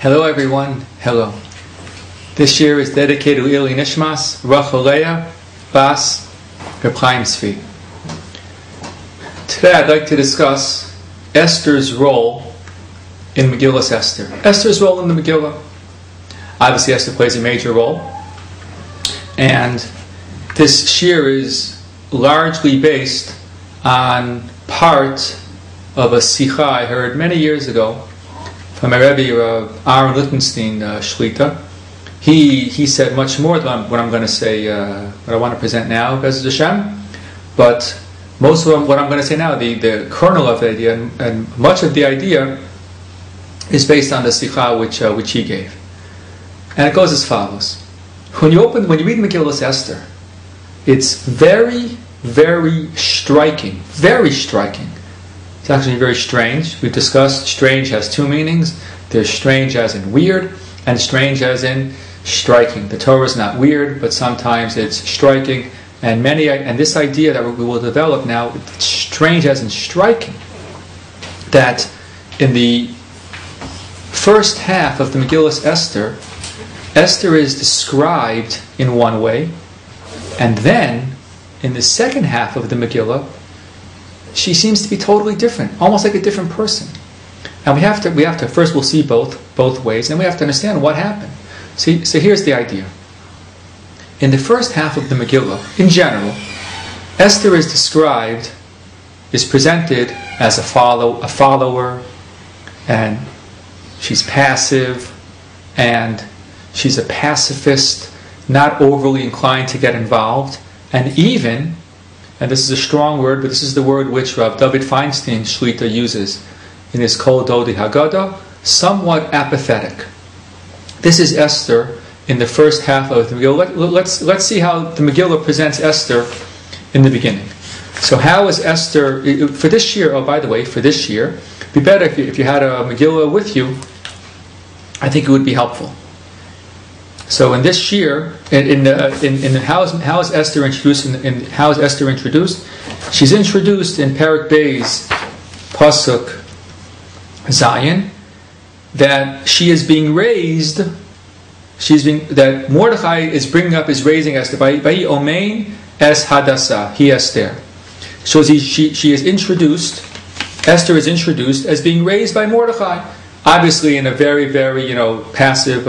Hello everyone, hello. This year is dedicated to Ili Nishmas, Rachalea, Bas, Reb Chaim Tzvi. Today I'd like to discuss Esther's role in Megillas Esther. Esther's role in the Megillah. Obviously Esther plays a major role. And this shir is largely based on part of a sikha I heard many years ago from my Rebbe, Aaron Lichtenstein Shlita. He said much more than what I'm going to say, what I want to present now, Bez Hashem. But most of what I'm going to say now, the kernel of the idea, and much of the idea, is based on the sikha which he gave. And it goes as follows. When you read Megillas Esther, it's very, very striking. Very striking. It's actually very strange. We've discussed strange has two meanings. There's strange as in weird, and strange as in striking. The Torah is not weird, but sometimes it's striking. And this idea that we will develop now, it's strange as in striking, that in the first half of the Megillas Esther, Esther is described in one way, and then in the second half of the Megillah, she seems to be totally different, almost like a different person. And we have to first we'll see both ways, and we have to understand what happened. So here's the idea. In the first half of the Megillah, in general, Esther is presented as a follower, and she's passive, and she's a pacifist, not overly inclined to get involved, and even, and this is a strong word, but this is the word which Rav David Feinstein Shlita uses in his Kol Dodi Haggadah, somewhat apathetic. This is Esther in the first half of the Megillah. Let's see how the Megillah presents Esther in the beginning. So how is Esther, for this year, oh by the way, for this year, it'd be better if you had a Megillah with you. I think it would be helpful. So in this year, how is Esther introduced? How is Esther introduced? She's introduced in Perek Beis Pasuk Zayin that she is being raised. That Mordechai is raising Esther by Omein es Hadassah, he Esther. So she is introduced. Esther is introduced as being raised by Mordechai, obviously in a very, very passive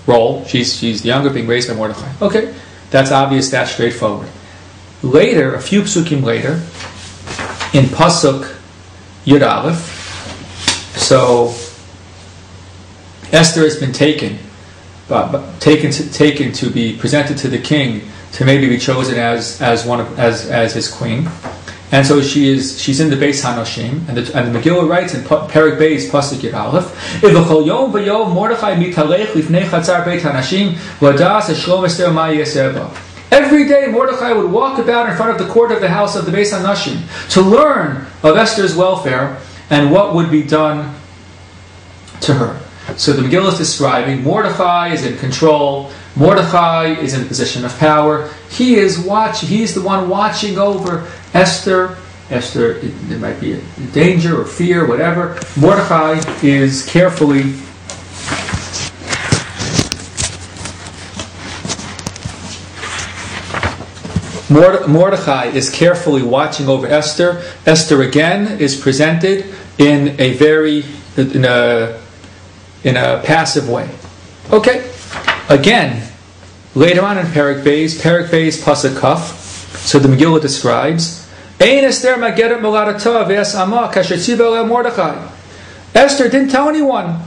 role. She's the younger, being raised by Mordechai. Okay, that's obvious, that's straightforward. Later, a few psukim later, in Pasuk Yud Aleph, so Esther has been taken to be presented to the king, to maybe be chosen as his queen. And so she's in the Beis Hanoshim, and the Megillah writes in Perek Beis Pasuk Yud Aleph, "Ivachol yom v'yom Mordechai mitalech lifnei chatzar Beit Hanashim v'adas Shlom Esther ma yaseh ba." Every day Mordechai would walk about in front of the court of the house of the Beis Hanashim to learn of Esther's welfare and what would be done to her. So the Megillah is describing Mordechai is in control. Mordechai is in a position of power. He's the one watching over Esther. Esther, there might be a danger or fear, whatever. Mordechai is carefully watching over Esther. Esther again is presented in a passive way. Okay. Again, later on in Perek Beis Pasuk Kaf, so the Megillah describes, Ein Esther mageret moladata ve'es ama kasher tziva le Mordechai. Esther didn't tell anyone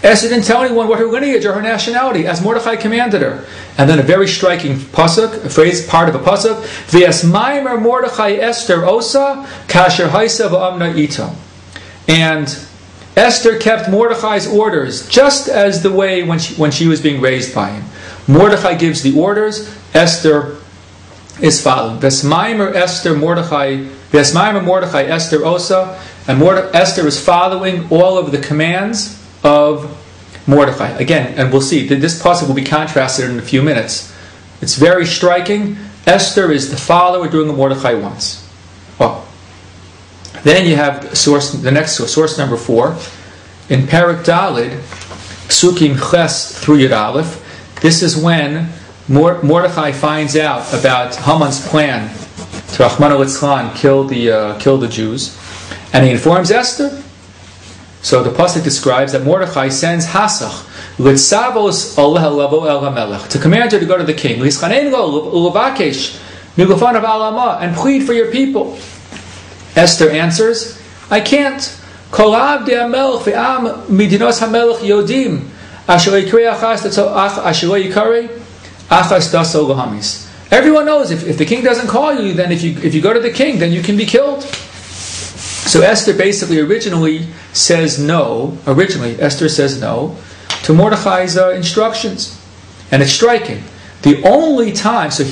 what her lineage or her nationality, as Mordechai commanded her. And then a very striking pasuk, part of a pasuk, ve'es maimer Mordechai Esther osa kasher haisa v'amna ito. And Esther kept Mordechai's orders just as the way when she was being raised by him. Mordechai gives the orders, Esther is following. Vesmaimer Mordechai Esther osa, and Esther is following all of the commands of Mordechai. Again, and we'll see, this pasuk will be contrasted in a few minutes. It's very striking. Esther is the follower doing what Mordechai wants. Well, then you have source number 4. in Perek Daled, Psukim Ches through Yud Aleph, this is when Mordechai finds out about Haman's plan to Rachmana litzlan kill the Jews, and he informs Esther. So the pasuk describes that Mordechai sends Hasach litzavos aleh lavo el hamelech, to command her to go to the king, lischanein lo ulevakesh milufanav alama, and plead for your people. Esther answers, I can't. Kol avdei hamelech ve'am midinos hamelech yodim asher lo yikarei achas daso lohamis. Everyone knows if the king doesn't call you, then if you go to the king, then you can be killed. So Esther basically says no to Mordechai's instructions. And it's striking. The only time, so